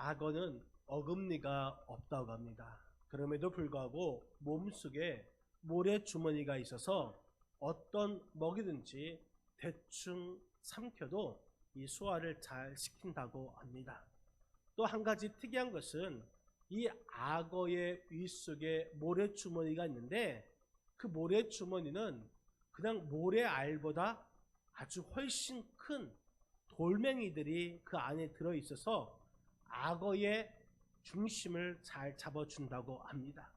악어는 어금니가 없다고 합니다. 그럼에도 불구하고 몸속에 모래주머니가 있어서 어떤 먹이든지 대충 삼켜도 이 소화를 잘 시킨다고 합니다. 또 한 가지 특이한 것은 이 악어의 위 속에 모래주머니가 있는데, 그 모래주머니는 그냥 모래알보다 아주 훨씬 큰 돌멩이들이 그 안에 들어있어서 악어의 중심을 잘 잡아준다고 합니다.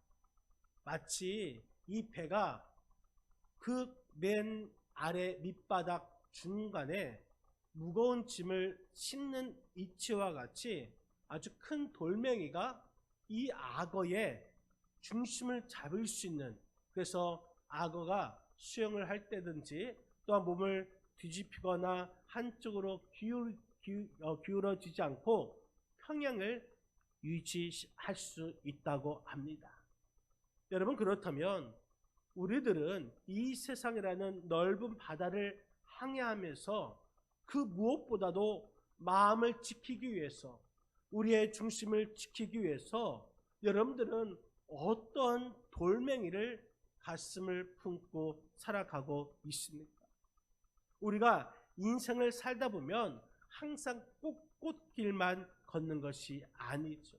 마치 이 배가 그 맨 아래 밑바닥 중간에 무거운 짐을 싣는 이치와 같이 아주 큰 돌멩이가 이 악어의 중심을 잡을 수 있는, 그래서 악어가 수영을 할 때든지 또한 몸을 뒤집히거나 한쪽으로 기울어지지 않고 평형을 유지할 수 있다고 합니다. 여러분, 그렇다면 우리들은 이 세상이라는 넓은 바다를 항해하면서 그 무엇보다도 마음을 지키기 위해서, 우리의 중심을 지키기 위해서 여러분들은 어떤 돌멩이를 가슴을 품고 살아가고 있습니까? 우리가 인생을 살다 보면 항상 꼭 꽃길만 걷는 것이 아니죠.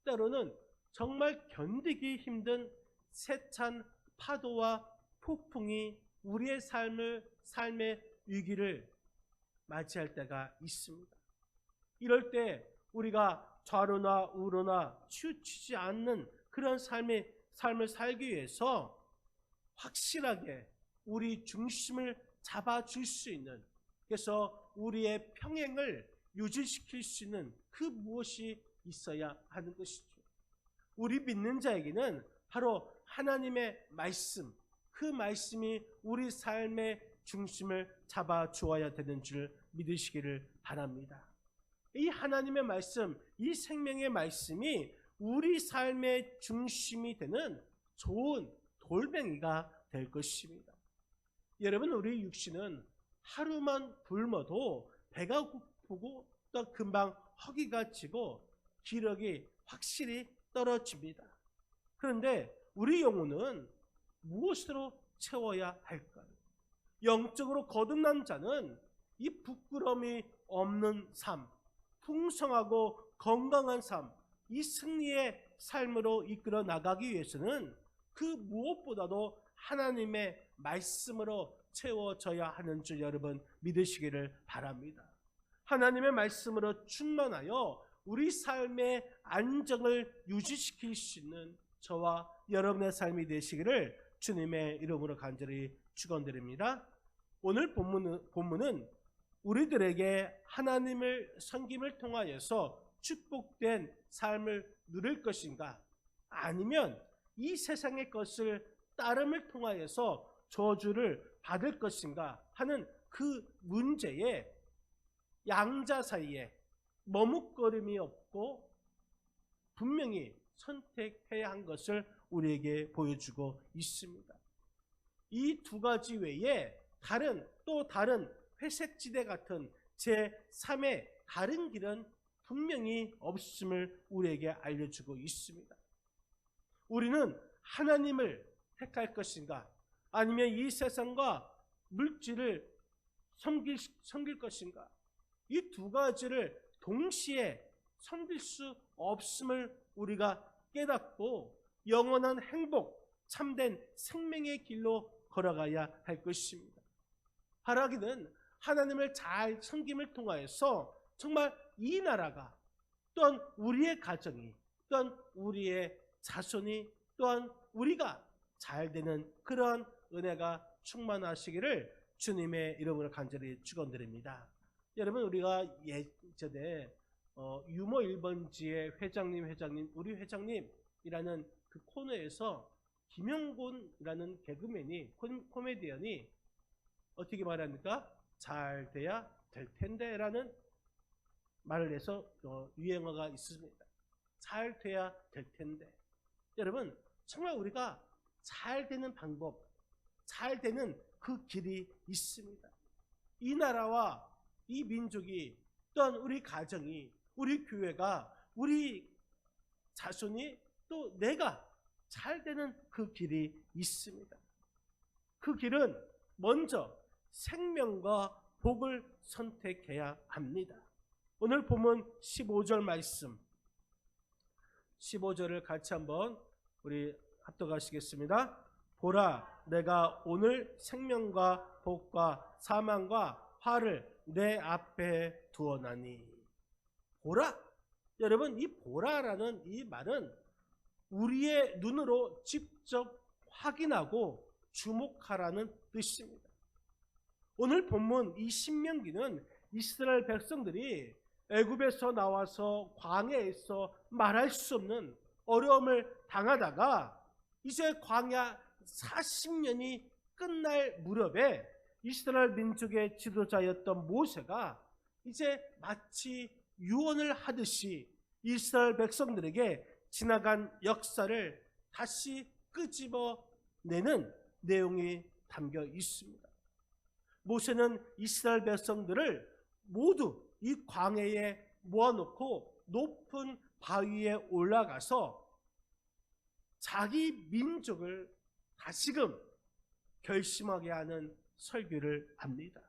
때로는 정말 견디기 힘든 세찬 파도와 폭풍이 우리의 삶의 위기를 맞이할 때가 있습니다. 이럴 때 우리가 좌로나 우로나 치우치지 않는 그런 삶을 살기 위해서 확실하게 우리 중심을 잡아줄 수 있는, 그래서 우리의 평행을 유지시킬 수 있는 그 무엇이 있어야 하는 것이죠. 우리 믿는 자에게는 바로 하나님의 말씀, 그 말씀이 우리 삶의 중심을 잡아 주어야 되는 줄 믿으시기를 바랍니다. 이 하나님의 말씀, 이 생명의 말씀이 우리 삶의 중심이 되는 좋은 돌멩이가 될 것입니다. 여러분, 우리 육신은 하루만 굶어도 배가 고프고 또 금방 허기가 지고 기력이 확실히 떨어집니다. 그런데 우리 영혼은 무엇으로 채워야 할까요? 영적으로 거듭난 자는 이 부끄러움이 없는 삶, 풍성하고 건강한 삶, 이 승리의 삶으로 이끌어 나가기 위해서는 그 무엇보다도 하나님의 말씀으로 채워져야 하는 줄 여러분 믿으시기를 바랍니다. 하나님의 말씀으로 충만하여 우리 삶의 안정을 유지시킬 수 있는 저와 여러분의 삶이 되시기를 주님의 이름으로 간절히 축원드립니다. 오늘 본문은 우리들에게 하나님을 섬김을 통하여서 축복된 삶을 누릴 것인가, 아니면 이 세상의 것을 따름을 통하여서 저주를 받을 것인가 하는 그 문제에 양자 사이에 머뭇거림이 없고 분명히 선택해야 한 것을 우리에게 보여주고 있습니다. 이 두 가지 외에 또 다른 회색지대 같은 제3의 다른 길은 분명히 없음을 우리에게 알려주고 있습니다. 우리는 하나님을 택할 것인가, 아니면 이 세상과 물질을 섬길 것인가, 이 두 가지를 동시에 섬길 수 없음을 우리가 깨닫고 영원한 행복, 참된 생명의 길로 걸어가야 할 것입니다. 바라기는 하나님을 잘 섬김을 통하여서 정말 이 나라가, 또한 우리의 가정이, 또한 우리의 자손이, 또한 우리가 잘 되는 그러한 은혜가 충만하시기를 주님의 이름으로 간절히 축원드립니다. 여러분, 우리가 예전에 유머 1번지의 회장님, 우리 회장님이라는 그 코너에서 김영곤이라는 개그맨이, 코미디언이 어떻게 말합니까? 잘 돼야 될 텐데 라는 말을 해서 유행어가 있습니다. 잘 돼야 될 텐데. 여러분, 정말 우리가 잘 되는 방법, 잘 되는 그 길이 있습니다. 이 나라와 이 민족이, 또한 우리 가정이, 우리 교회가 우리 자손이 또 내가 잘 되는 그 길이 있습니다. 그 길은 먼저 생명과 복을 선택해야 합니다. 오늘 본문 15절 말씀, 15절을 같이 한번 우리 합독하시겠습니다. 보라, 내가 오늘 생명과 복과 사망과 화를 내 앞에 두어나니. 보라, 여러분, 이 보라라는 이 말은 우리의 눈으로 직접 확인하고 주목하라는 뜻입니다. 오늘 본문 이 신명기는 이스라엘 백성들이 애굽에서 나와서 광야에서 말할 수 없는 어려움을 당하다가 이제 광야 40년이 끝날 무렵에 이스라엘 민족의 지도자였던 모세가 이제 마치 유언을 하듯이 이스라엘 백성들에게 지나간 역사를 다시 끄집어내는 내용이 담겨 있습니다. 모세는 이스라엘 백성들을 모두 이 광야에 모아놓고 높은 바위에 올라가서 자기 민족을 다시금 결심하게 하는 설교를 합니다.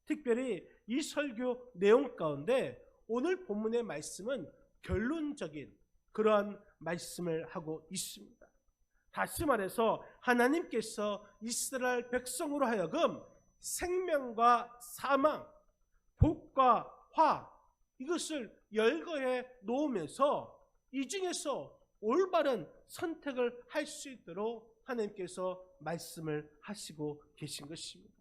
특별히 이 설교 내용 가운데 오늘 본문의 말씀은 결론적인 그러한 말씀을 하고 있습니다. 다시 말해서 하나님께서 이스라엘 백성으로 하여금 생명과 사망, 복과 화, 이것을 열거해 놓으면서 이 중에서 올바른 선택을 할 수 있도록 하나님께서 말씀을 하시고 계신 것입니다.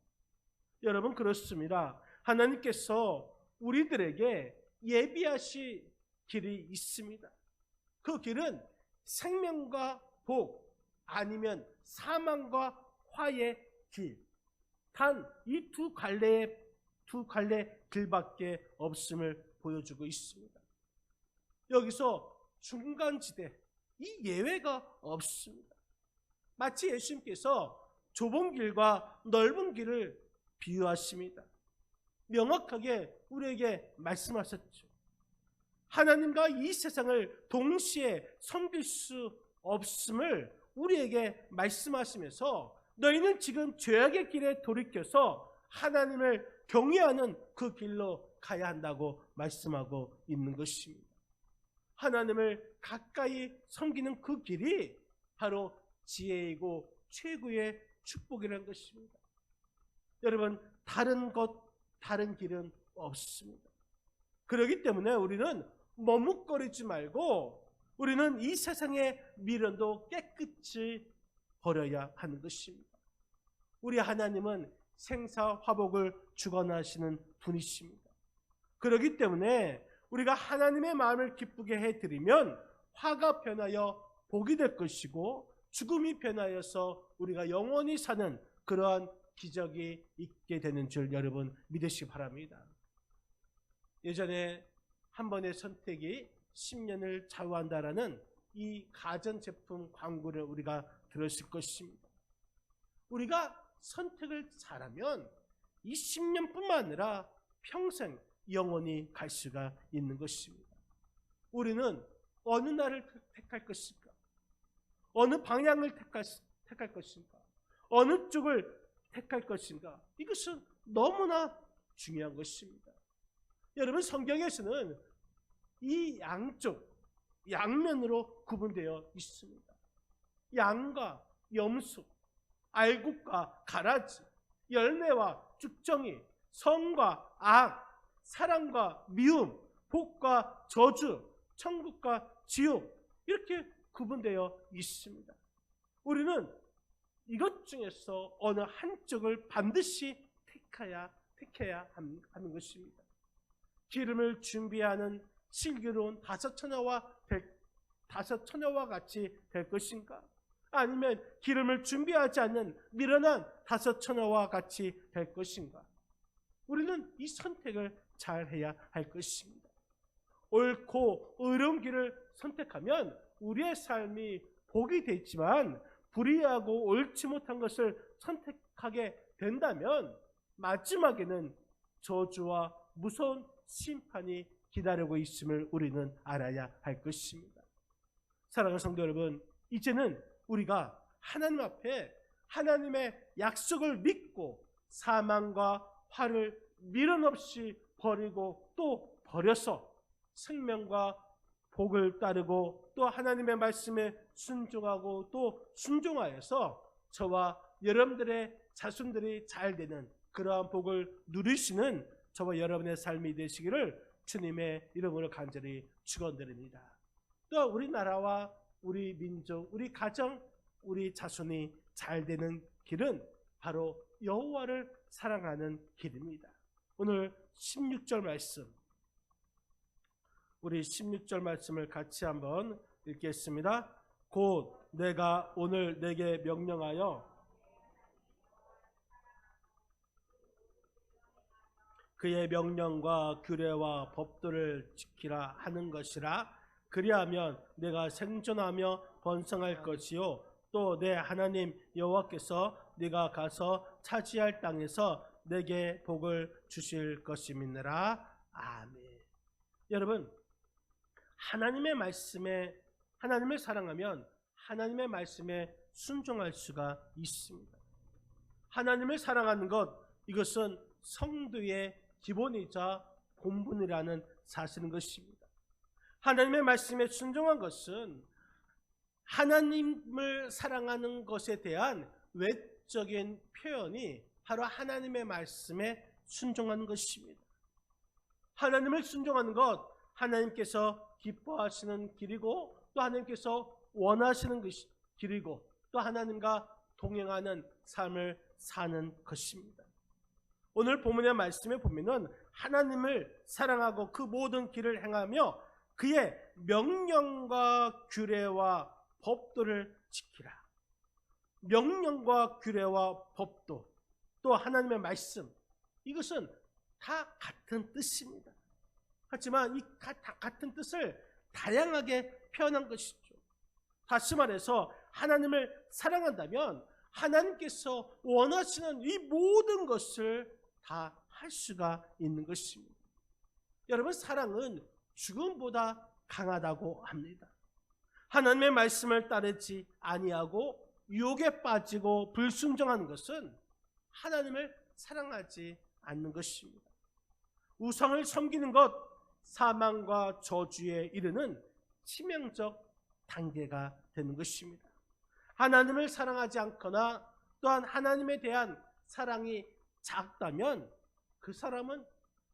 여러분, 그렇습니다. 하나님께서 우리들에게 예비하실 길이 있습니다. 그 길은 생명과 복, 아니면 사망과 화의 길, 단 이 두 갈래 길밖에 없음을 보여주고 있습니다. 여기서 중간지대, 이 예외가 없습니다. 마치 예수님께서 좁은 길과 넓은 길을 비유하십니다. 명확하게 우리에게 말씀하셨죠. 하나님과 이 세상을 동시에 섬길 수 없음을 우리에게 말씀하시면서 너희는 지금 죄악의 길에 돌이켜서 하나님을 경외하는 그 길로 가야 한다고 말씀하고 있는 것입니다. 하나님을 가까이 섬기는 그 길이 바로 지혜이고 최고의 축복이라는 것입니다. 여러분, 다른 길은 없습니다. 그렇기 때문에 우리는 머뭇거리지 말고 우리는 이 세상의 미련도 깨끗이 버려야 하는 것입니다. 우리 하나님은 생사화복을 주관하시는 분이십니다. 그렇기 때문에 우리가 하나님의 마음을 기쁘게 해드리면 화가 변하여 복이 될 것이고 죽음이 변하여서 우리가 영원히 사는 그러한 기적이 있게 되는 줄 여러분 믿으시기 바랍니다. 예전에 한 번의 선택이 10년을 좌우한다라는 이 가전제품 광고를 우리가 들었을 것입니다. 우리가 선택을 잘하면 이 10년뿐만 아니라 평생 영원히 갈 수가 있는 것입니다. 우리는 어느 날을 택할 것일까? 어느 방향을 택할 것인가? 어느 쪽을 택할 것인가? 이것은 너무나 중요한 것입니다. 여러분, 성경에서는 이 양면으로 구분되어 있습니다. 양과 염소, 알곡과 가라지, 열매와 쭉정이, 선과 악, 사랑과 미움, 복과 저주, 천국과 지옥, 이렇게 구분되어 있습니다. 우리는 이것 중에서 어느 한쪽을 반드시 택해야 하는 것입니다. 기름을 준비하는 슬기로운 다섯 처녀와 같이 될 것인가? 아니면 기름을 준비하지 않는 미련한 다섯 처녀와 같이 될 것인가? 우리는 이 선택을 잘 해야 할 것입니다. 옳고 의로운 길을 선택하면 우리의 삶이 복이 되지만 불의하고 옳지 못한 것을 선택하게 된다면 마지막에는 저주와 무서운 심판이 기다리고 있음을 우리는 알아야 할 것입니다. 사랑하는 성도 여러분, 이제는 우리가 하나님 앞에 하나님의 약속을 믿고 사망과 화를 미련 없이 버리고 또 버려서 생명과 복을 따르고 또 하나님의 말씀에 순종하고 또 순종하여서 저와 여러분들의 자손들이 잘 되는 그러한 복을 누리시는 저와 여러분의 삶이 되시기를 주님의 이름으로 간절히 축원드립니다. 또 우리나라와 우리 민족, 우리 가정, 우리 자손이 잘 되는 길은 바로 여호와를 사랑하는 길입니다. 오늘 16절 말씀, 우리 16절 말씀을 같이 한번 읽겠습니다. 곧 내가 오늘 내게 명령하여 그의 명령과 규례와 법도를 지키라 하는 것이라. 그리하면 내가 생존하며 번성할 것이요 또 내 하나님 여호와께서 네가 가서 차지할 땅에서 내게 복을 주실 것임이니라. 아멘. 여러분, 하나님의 말씀에, 하나님을 사랑하면 하나님의 말씀에 순종할 수가 있습니다. 하나님을 사랑하는 것, 이것은 성도의 기본이자 본분이라는 사실인 것입니다. 하나님의 말씀에 순종한 것은 하나님을 사랑하는 것에 대한 외적인 표현이 바로 하나님의 말씀에 순종하는 것입니다. 하나님을 순종하는 것, 하나님께서 기뻐하시는 길이고 또 하나님께서 원하시는 길이고 또 하나님과 동행하는 삶을 사는 것입니다. 오늘 본문의 말씀에 보면은 하나님을 사랑하고 그 모든 길을 행하며 그의 명령과 규례와 법도를 지키라. 명령과 규례와 법도 또 하나님의 말씀, 이것은 다 같은 뜻입니다. 하지만 이 같은 뜻을 다양하게 표현한 것이죠. 다시 말해서 하나님을 사랑한다면 하나님께서 원하시는 이 모든 것을 다 할 수가 있는 것입니다. 여러분, 사랑은 죽음보다 강하다고 합니다. 하나님의 말씀을 따르지 아니하고 유혹에 빠지고 불순종하는 것은 하나님을 사랑하지 않는 것입니다. 우상을 섬기는 것, 사망과 저주에 이르는 치명적 단계가 되는 것입니다. 하나님을 사랑하지 않거나 또한 하나님에 대한 사랑이 작다면 그 사람은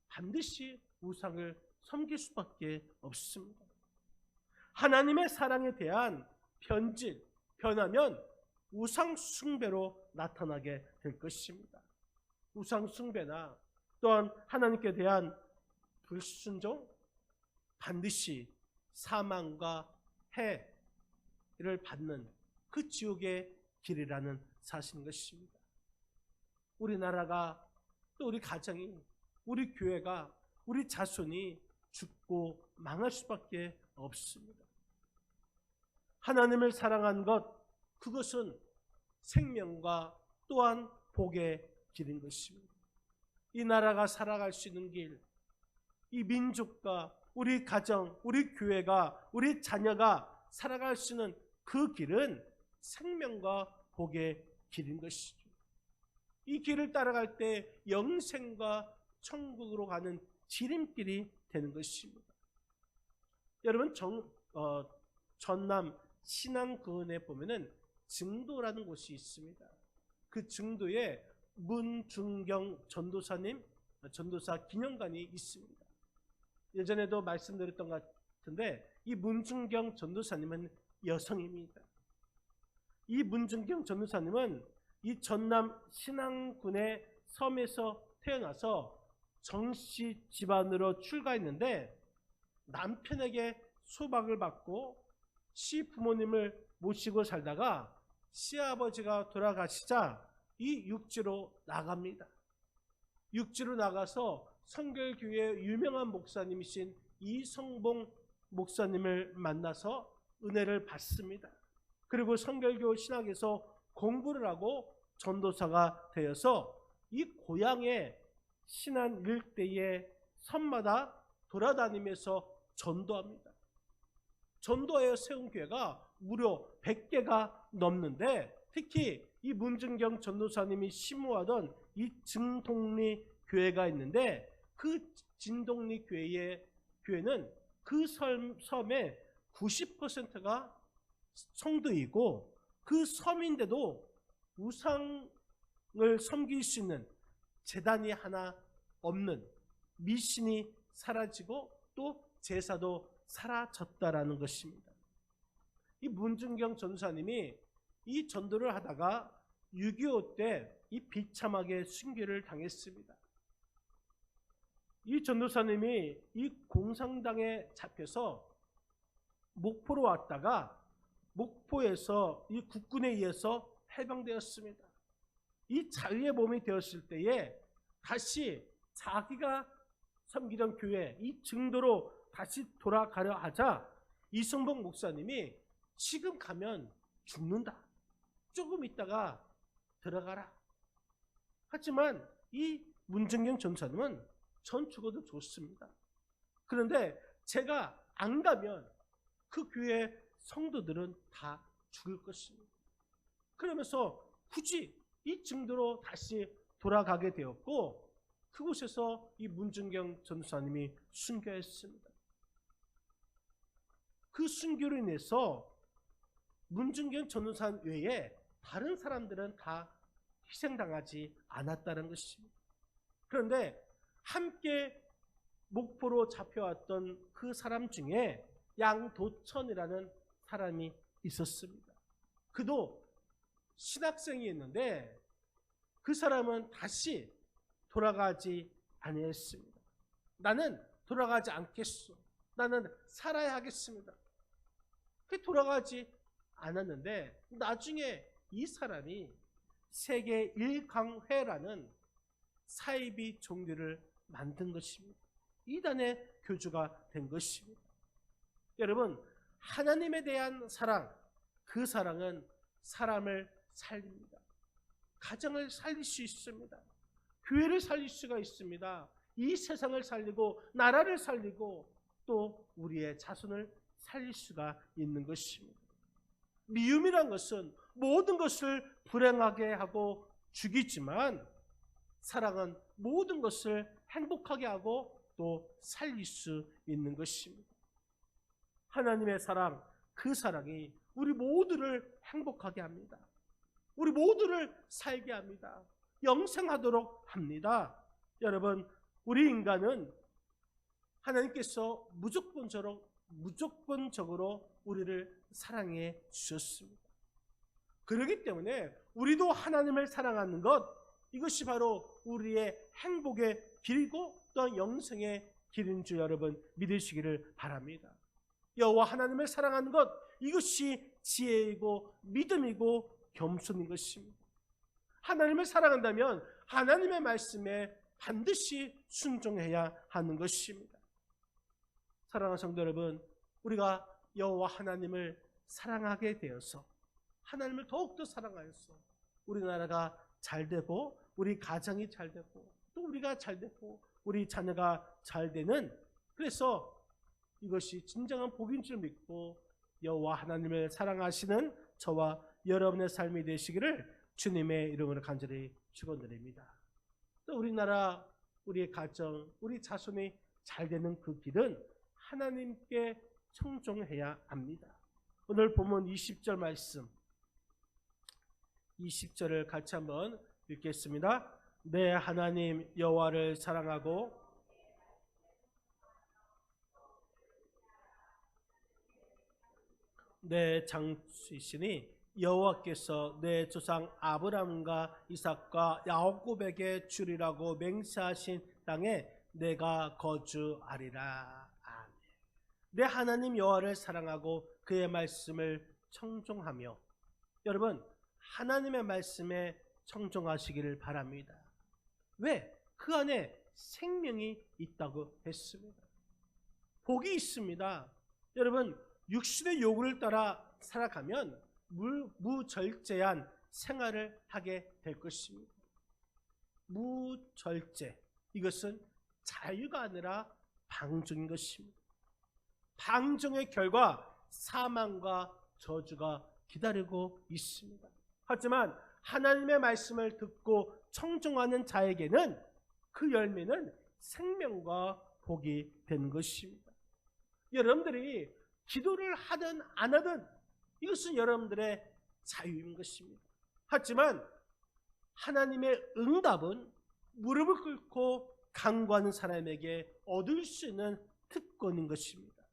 반드시 우상을 섬길 수밖에 없습니다. 하나님의 사랑에 대한 변하면 우상 숭배로 나타나게 될 것입니다. 우상 숭배나 또한 하나님께 대한 불순종, 반드시 사망과 해를 받는 그 지옥의 길이라는 사실인 것입니다. 우리나라가 또 우리 가정이, 우리 교회가, 우리 자손이 죽고 망할 수밖에 없습니다. 하나님을 사랑한 것, 그것은 생명과 또한 복의 길인 것입니다. 이 나라가 살아갈 수 있는 길, 이 민족과 우리 가정, 우리 교회가, 우리 자녀가 살아갈 수 있는 그 길은 생명과 복의 길인 것이죠. 이 길을 따라갈 때 영생과 천국으로 가는 지름길이 되는 것입니다. 여러분, 전남 신안군에 보면은 증도라는 곳이 있습니다. 그 증도에 문중경 전도사님, 전도사 기념관이 있습니다. 예전에도 말씀드렸던 것 같은데 이 문중경 전도사님은 여성입니다. 이 문중경 전도사님은 이 전남 신안군의 섬에서 태어나서 정씨 집안으로 출가했는데 남편에게 수박을 받고 시부모님을 모시고 살다가 시아버지가 돌아가시자 이 육지로 나갑니다. 육지로 나가서 성결교회의 유명한 목사님이신 이성봉 목사님을 만나서 은혜를 받습니다. 그리고 성결교 신학에서 공부를 하고 전도사가 되어서 이 고향의 신안 일대의 섬마다 돌아다니면서 전도합니다. 전도하여 세운 교회가 무려 100개가 넘는데, 특히 이 문준경 전도사님이 심무하던 이 증동리 교회가 있는데, 그 진동리 교회는 그 섬의 90%가 성도이고, 그 섬인데도 우상을 섬길 수 있는 제단이 하나 없는, 미신이 사라지고 또 제사도 사라졌다라는 것입니다. 이 문준경 전도사님이 이 전도를 하다가 6.25 때 이 비참하게 순교를 당했습니다. 이 전도사님이 이 공산당에 잡혀서 목포로 왔다가 목포에서 이 국군에 의해서 해방되었습니다. 이 자유의 몸이 되었을 때에 다시 자기가 섬기던 교회, 이 증도로 다시 돌아가려 하자 이성복 목사님이 지금 가면 죽는다, 조금 있다가 들어가라. 하지만 이 문준경 전사님은 전 죽어도 좋습니다. 그런데 제가 안 가면 그 교회 성도들은 다 죽을 것입니다. 그러면서 굳이 이 증도로 다시 돌아가게 되었고, 그곳에서 이 문준경 전도사님이 순교했습니다. 그 순교로 인해서 문준경 전도사 외에 다른 사람들은 다 희생당하지 않았다는 것입니다. 그런데 함께 목포로 잡혀왔던 그 사람 중에 양도천이라는 사람이 있었습니다. 그도 신학생이었는데 그 사람은 다시 돌아가지 아니했습니다. 나는 돌아가지 않겠소. 나는 살아야 하겠습니다. 그 돌아가지 않았는데 나중에 이 사람이 세계 1강회라는 사이비 종교를 만든 것입니다. 이단의 교주가 된 것입니다. 여러분, 하나님에 대한 사랑, 그 사랑은 사람을 살립니다. 가정을 살릴 수 있습니다. 교회를 살릴 수가 있습니다. 이 세상을 살리고 나라를 살리고 또 우리의 자손을 살릴 수가 있는 것입니다. 미움이란 것은 모든 것을 불행하게 하고 죽이지만, 사랑은 모든 것을 행복하게 하고 또 살릴 수 있는 것입니다. 하나님의 사랑, 그 사랑이 우리 모두를 행복하게 합니다. 우리 모두를 살게 합니다. 영생하도록 합니다. 여러분, 우리 인간은 하나님께서 무조건적으로 우리를 사랑해 주셨습니다. 그렇기 때문에 우리도 하나님을 사랑하는 것, 이것이 바로 우리의 행복의 길이고 또 영생의 길인 줄 여러분 믿으시기를 바랍니다. 여호와 하나님을 사랑하는 것, 이것이 지혜이고 믿음이고 겸손인 것입니다. 하나님을 사랑한다면 하나님의 말씀에 반드시 순종해야 하는 것입니다. 사랑하는 성도 여러분, 우리가 여호와 하나님을 사랑하게 되어서 하나님을 더욱더 사랑하여서 우리나라가 잘되고 우리 가정이 잘되고 또 우리가 잘되고 우리 자녀가 잘되는, 그래서 이것이 진정한 복인 줄 믿고 여호와 하나님을 사랑하시는 저와 여러분의 삶이 되시기를 주님의 이름으로 간절히 축원드립니다. 또 우리나라, 우리의 가정, 우리 자손이 잘되는 그 길은 하나님께 청종해야 합니다. 오늘 본문 20절 말씀, 20절을 같이 한번 읽겠습니다. 내 하나님 여호와를 사랑하고 내 장수이시니 여호와께서 내 조상 아브라함과 이삭과 야곱에게 주리라고 맹세하신 땅에 내가 거주하리라. 아멘. 내 하나님 여호와를 사랑하고 그의 말씀을 청종하며, 여러분 하나님의 말씀에 청종하시기를 바랍니다. 왜? 그 안에 생명이 있다고 했습니다. 복이 있습니다. 여러분, 육신의 요구를 따라 살아가면 무절제한 생활을 하게 될 것입니다. 무절제, 이것은 자유가 아니라 방종인 것입니다. 방종의 결과 사망과 저주가 기다리고 있습니다. 하지만 하나님의 말씀을 듣고 청종하는 자에게는 그 열매는 생명과 복이 되는 것입니다. 여러분들이 기도를 하든 안 하든 이것은 여러분들의 자유인 것입니다. 하지만 하나님의 응답은 무릎을 꿇고 간구하는 사람에게 얻을 수 있는 특권인 것입니다.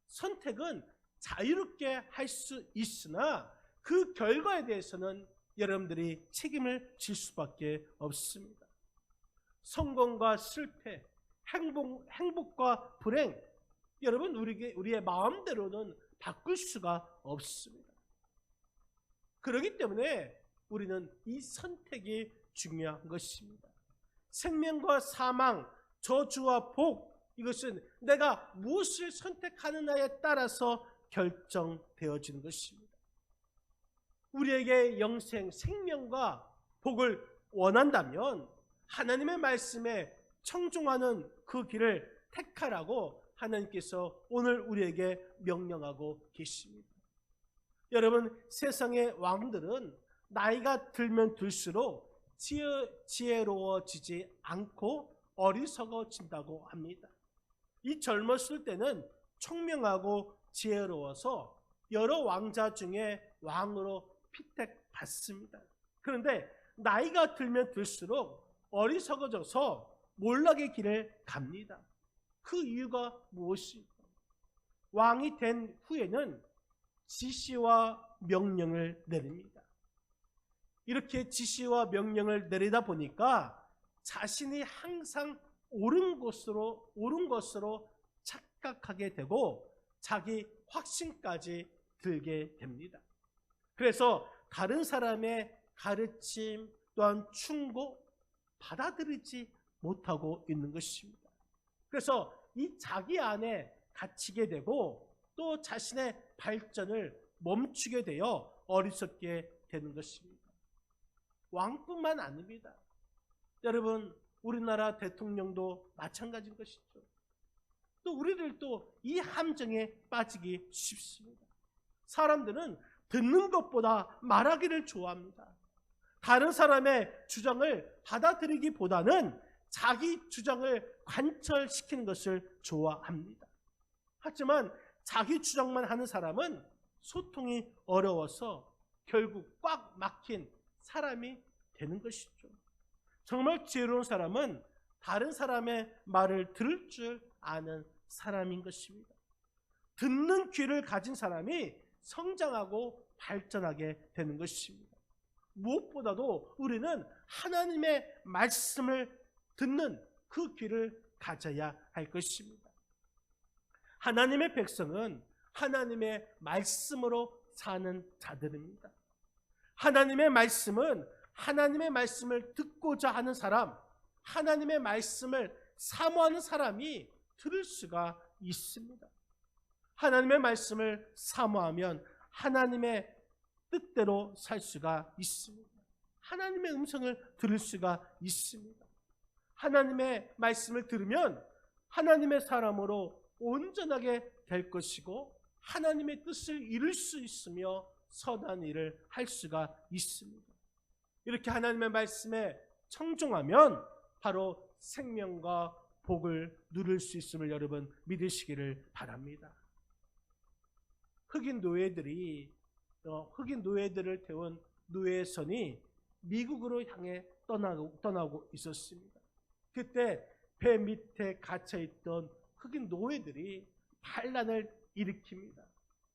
선택은 자유롭게 할 수 있으나 그 결과에 대해서는 여러분들이 책임을 질 수밖에 없습니다. 성공과 실패, 행복과 불행, 여러분 우리의 마음대로는 바꿀 수가 없습니다. 그렇기 때문에 우리는 이 선택이 중요한 것입니다. 생명과 사망, 저주와 복, 이것은 내가 무엇을 선택하느냐에 따라서 결정되어지는 것입니다. 우리에게 영생, 생명과 복을 원한다면 하나님의 말씀에 청종하는 그 길을 택하라고 하나님께서 오늘 우리에게 명령하고 계십니다. 여러분, 세상의 왕들은 나이가 들면 들수록 지혜로워지지 않고 어리석어진다고 합니다. 이 젊었을 때는 총명하고 지혜로워서 여러 왕자 중에 왕으로 피택받습니다. 그런데 나이가 들면 들수록 어리석어져서 몰락의 길을 갑니다. 그 이유가 무엇일까? 왕이 된 후에는 지시와 명령을 내립니다. 이렇게 지시와 명령을 내리다 보니까 자신이 항상 옳은 것으로 착각하게 되고 자기 확신까지 들게 됩니다. 그래서 다른 사람의 가르침 또한 충고 받아들이지 못하고 있는 것입니다. 그래서 이 자기 안에 갇히게 되고 또 자신의 발전을 멈추게 되어 어리석게 되는 것입니다. 왕뿐만 아닙니다. 여러분, 우리나라 대통령도 마찬가지인 것이죠. 또 우리들도 이 함정에 빠지기 쉽습니다. 사람들은 듣는 것보다 말하기를 좋아합니다. 다른 사람의 주장을 받아들이기보다는 자기 주장을 관철시키는 것을 좋아합니다. 하지만 자기 주장만 하는 사람은 소통이 어려워서 결국 꽉 막힌 사람이 되는 것이죠. 정말 지혜로운 사람은 다른 사람의 말을 들을 줄 아는 사람인 것입니다. 듣는 귀를 가진 사람이 성장하고 발전하게 되는 것입니다. 무엇보다도 우리는 하나님의 말씀을 듣는 그 귀를 가져야 할 것입니다. 하나님의 백성은 하나님의 말씀으로 사는 자들입니다. 하나님의 말씀은 하나님의 말씀을 듣고자 하는 사람, 하나님의 말씀을 사모하는 사람이 들을 수가 있습니다. 하나님의 말씀을 사모하면 하나님의 뜻대로 살 수가 있습니다. 하나님의 음성을 들을 수가 있습니다. 하나님의 말씀을 들으면 하나님의 사람으로 온전하게 될 것이고 하나님의 뜻을 이룰 수 있으며 선한 일을 할 수가 있습니다. 이렇게 하나님의 말씀에 청종하면 바로 생명과 복을 누릴 수 있음을 여러분 믿으시기를 바랍니다. 흑인 노예들을 태운 노예선이 미국으로 향해 떠나고 있었습니다. 그때 배 밑에 갇혀있던 흑인 노예들이 반란을 일으킵니다.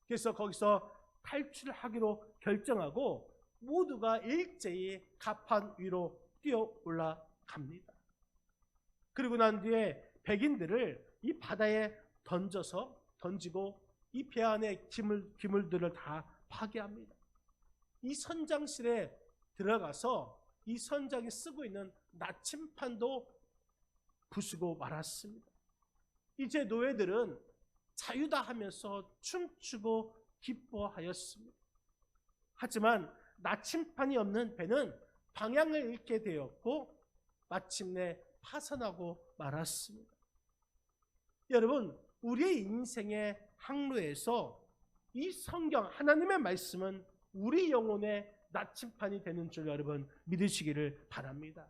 그래서 거기서 탈출하기로 결정하고 모두가 일제히 갑판 위로 뛰어 올라갑니다. 그리고 난 뒤에 백인들을 이 바다에 던지고 이 배 안에 기물들을 다 파괴합니다. 이 선장실에 들어가서 이 선장이 쓰고 있는 나침판도 부수고 말았습니다. 이제 노예들은 자유다 하면서 춤추고 기뻐하였습니다. 하지만 나침판이 없는 배는 방향을 잃게 되었고 마침내 파산하고 말았습니다. 여러분, 우리의 인생의 항로에서 이 성경 하나님의 말씀은 우리 영혼의 나침판이 되는 줄 여러분 믿으시기를 바랍니다.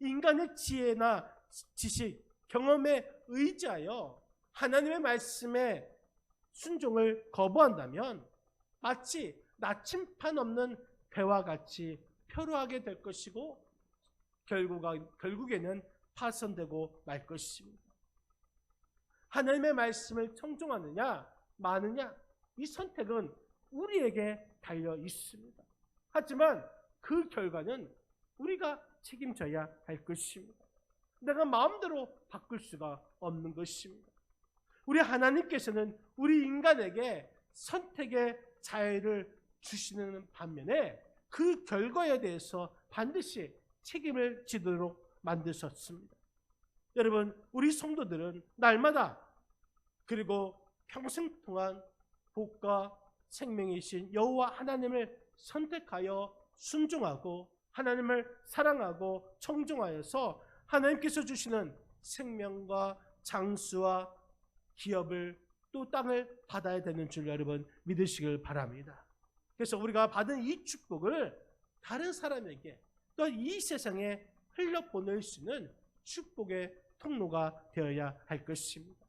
인간의 지혜나 지식, 경험에 의지하여 하나님의 말씀에 순종을 거부한다면 마치 나침판 없는 배와 같이 표류하게 될 것이고 결국에는 파손되고 말 것입니다. 하나님의 말씀을 청종하느냐 마느냐 이 선택은 우리에게 달려 있습니다. 하지만 그 결과는 우리가 책임져야 할 것입니다. 내가 마음대로 바꿀 수가 없는 것입니다. 우리 하나님께서는 우리 인간에게 선택의 자유를 주시는 반면에 그 결과에 대해서 반드시 책임을 지도록 만드셨습니다. 여러분, 우리 성도들은 날마다 그리고 평생 동안 복과 생명이신 여호와 하나님을 선택하여 순종하고 하나님을 사랑하고 청종하여서 하나님께서 주시는 생명과 장수와 기업을 또 땅을 받아야 되는 줄 여러분 믿으시길 바랍니다. 그래서 우리가 받은 이 축복을 다른 사람에게 또 이 세상에 흘려보낼 수 있는 축복의 통로가 되어야 할 것입니다.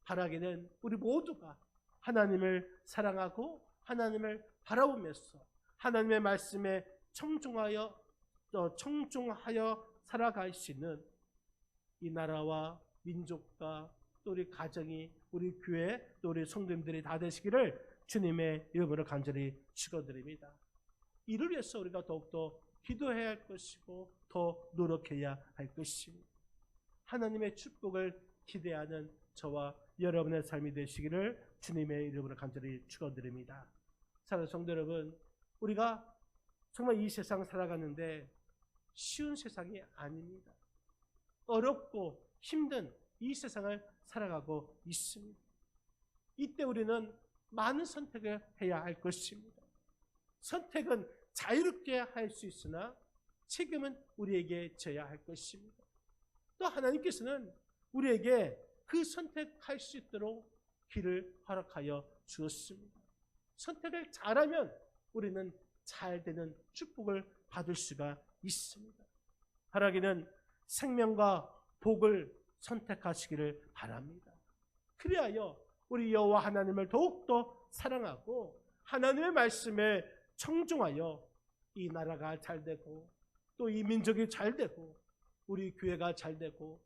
바라기는 우리 모두가 하나님을 사랑하고 하나님을 바라보면서 하나님의 말씀에 청종하여 살아갈 수 있는 이 나라와 민족과 또 우리 가정이 우리 교회 또 우리 성도님들이 다 되시기를 주님의 이름으로 간절히 축원드립니다. 이를 위해서 우리가 더욱더 기도해야 할 것이고 더 노력해야 할 것입니다. 하나님의 축복을 기대하는 저와 여러분의 삶이 되시기를 주님의 이름으로 간절히 축원드립니다. 사랑하는 성도 여러분, 우리가 정말 이 세상 살아가는데 쉬운 세상이 아닙니다. 어렵고 힘든 이 세상을 살아가고 있습니다. 이때 우리는 많은 선택을 해야 할 것입니다. 선택은 자유롭게 할 수 있으나 책임은 우리에게 져야 할 것입니다. 또 하나님께서는 우리에게 그 선택할 수 있도록 길을 허락하여 주었습니다. 선택을 잘하면 우리는 잘 되는 축복을 받을 수가 있습니다. 바라기는 생명과 복을 선택하시기를 바랍니다. 그리하여 우리 여호와 하나님을 더욱더 사랑하고 하나님의 말씀에 청종하여 이 나라가 잘 되고 또 이 민족이 잘 되고 우리 교회가 잘 되고